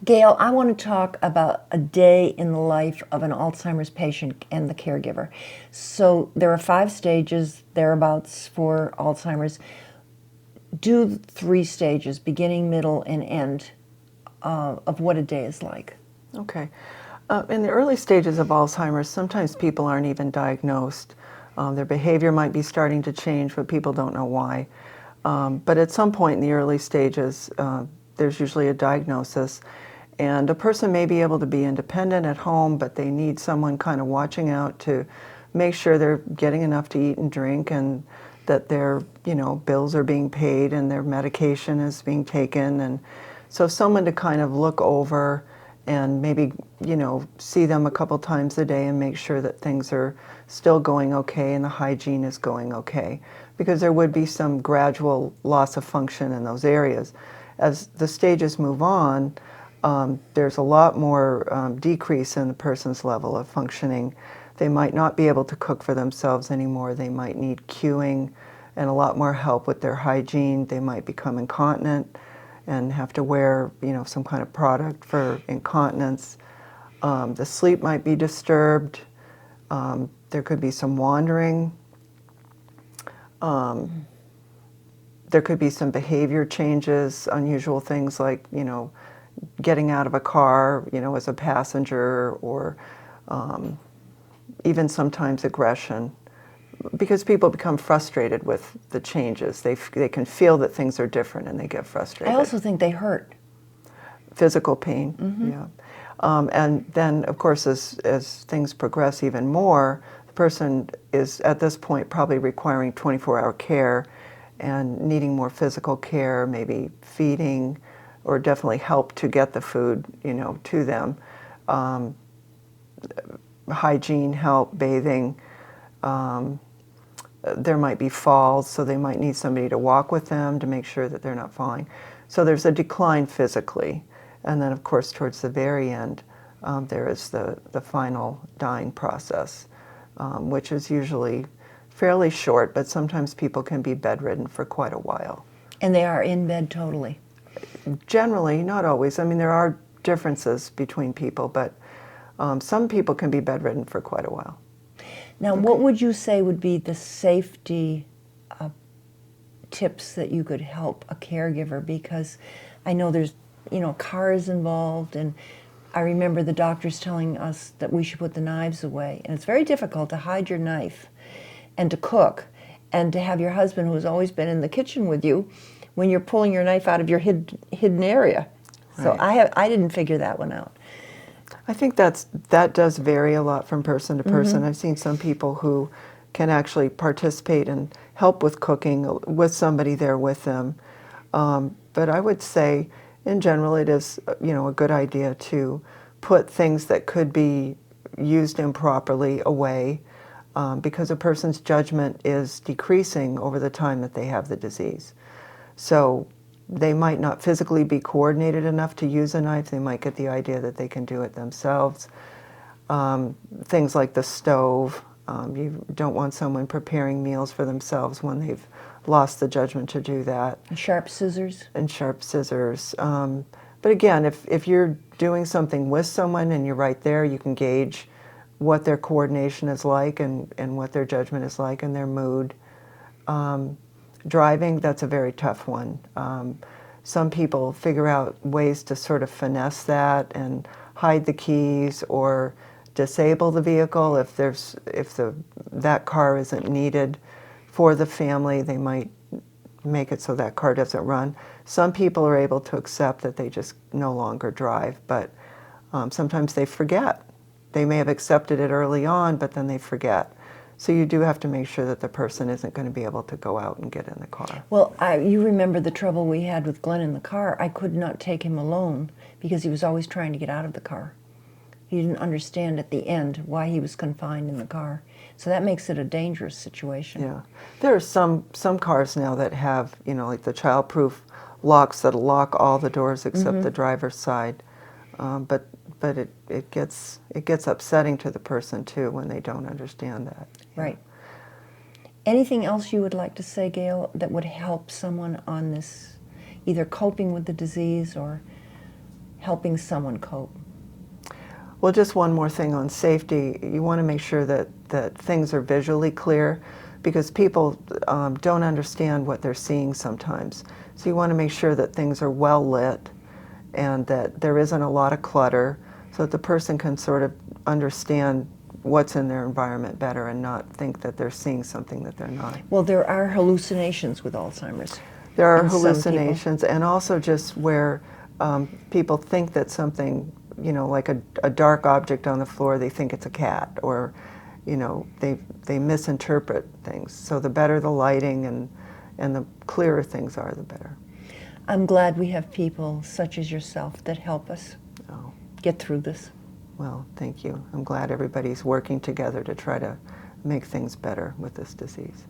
Gail, I want to talk about a day in the life of an Alzheimer's patient and the caregiver. So there are 5 stages thereabouts for Alzheimer's. Do 3 stages, beginning, middle, and end, of what a day is like. Okay. In the early stages of Alzheimer's, sometimes people aren't even diagnosed. Their behavior might be starting to change, but people don't know why. But at some point in the early stages, there's usually a diagnosis, and a person may be able to be independent at home, but they need someone kind of watching out to make sure they're getting enough to eat and drink, and that their bills are being paid and their medication is being taken. And so someone to kind of look over and maybe see them a couple times a day and make sure that things are still going okay and the hygiene is going okay, because there would be some gradual loss of function in those areas. As the stages move on, there's a lot more decrease in the person's level of functioning. They might not be able to cook for themselves anymore. They might need cueing and a lot more help with their hygiene. They might become incontinent and have to wear, some kind of product for incontinence. The sleep might be disturbed. There could be some wandering. There could be some behavior changes, unusual things like, getting out of a car, as a passenger, or even sometimes aggression, because people become frustrated with the changes. They can feel that things are different and they get frustrated. I also think they hurt. Physical pain, yeah. And then, of course, as things progress even more, the person is at this point probably requiring 24-hour care and needing more physical care, maybe feeding, or definitely help to get the food, to them. Hygiene help, bathing. There might be falls, so they might need somebody to walk with them to make sure that they're not falling. So there's a decline physically. And then, of course, towards the very end, there is the final dying process, which is usually fairly short, but sometimes people can be bedridden for quite a while. And they are in bed totally. Generally, not always. I mean, there are differences between people, but some people can be bedridden for quite a while. Now, what would you say would be the safety tips that you could help a caregiver? Because I know there's, cars involved, and I remember the doctors telling us that we should put the knives away. And it's very difficult to hide your knife and to cook and to have your husband, who has always been in the kitchen with you, when you're pulling your knife out of your hidden area. So Right. I didn't figure that one out. I think that does vary a lot from person to person. I've seen some people who can actually participate and help with cooking with somebody there with them. But I would say, in general, it is a good idea to put things that could be used improperly away, because a person's judgment is decreasing over the time that they have the disease. So they might not physically be coordinated enough to use a knife. They might get the idea that they can do it themselves. Things like the stove. You don't want someone preparing meals for themselves when they've lost the judgment to do that. And sharp scissors. And sharp scissors. But again, if you're doing something with someone and you're right there, you can gauge what their coordination is like and what their judgment is like and their mood. Driving, that's a very tough one. Some people figure out ways to sort of finesse that and hide the keys or disable the vehicle if that car isn't needed for the family. They might make it so that car doesn't run. Some people are able to accept that they just no longer drive, but sometimes they forget. They may have accepted it early on, but then they forget. So you do have to make sure that the person isn't going to be able to go out and get in the car. Well, you remember the trouble we had with Glenn in the car. I could not take him alone because he was always trying to get out of the car. He didn't understand at the end why he was confined in the car. So that makes it a dangerous situation. Yeah. There are some cars now that have, like the child-proof locks that lock all the doors except the driver's side. But it gets upsetting to the person too when they don't understand that. Right. Anything else you would like to say, Gail, that would help someone on this, either coping with the disease or helping someone cope? Well, just one more thing on safety. You want to make sure that things are visually clear, because people don't understand what they're seeing sometimes. So you want to make sure that things are well lit and that there isn't a lot of clutter, so that the person can sort of understand what's in their environment better and not think that they're seeing something that they're not. Well, there are hallucinations with Alzheimer's. There are in some people. hallucinations, and also just where people think that something, you know, like a dark object on the floor, they think it's a cat, or, you know, they misinterpret things. So the better the lighting and the clearer things are, the better. I'm glad we have people such as yourself that help us Oh, get through this. well, thank you. I'm glad everybody's working together to try to make things better with this disease.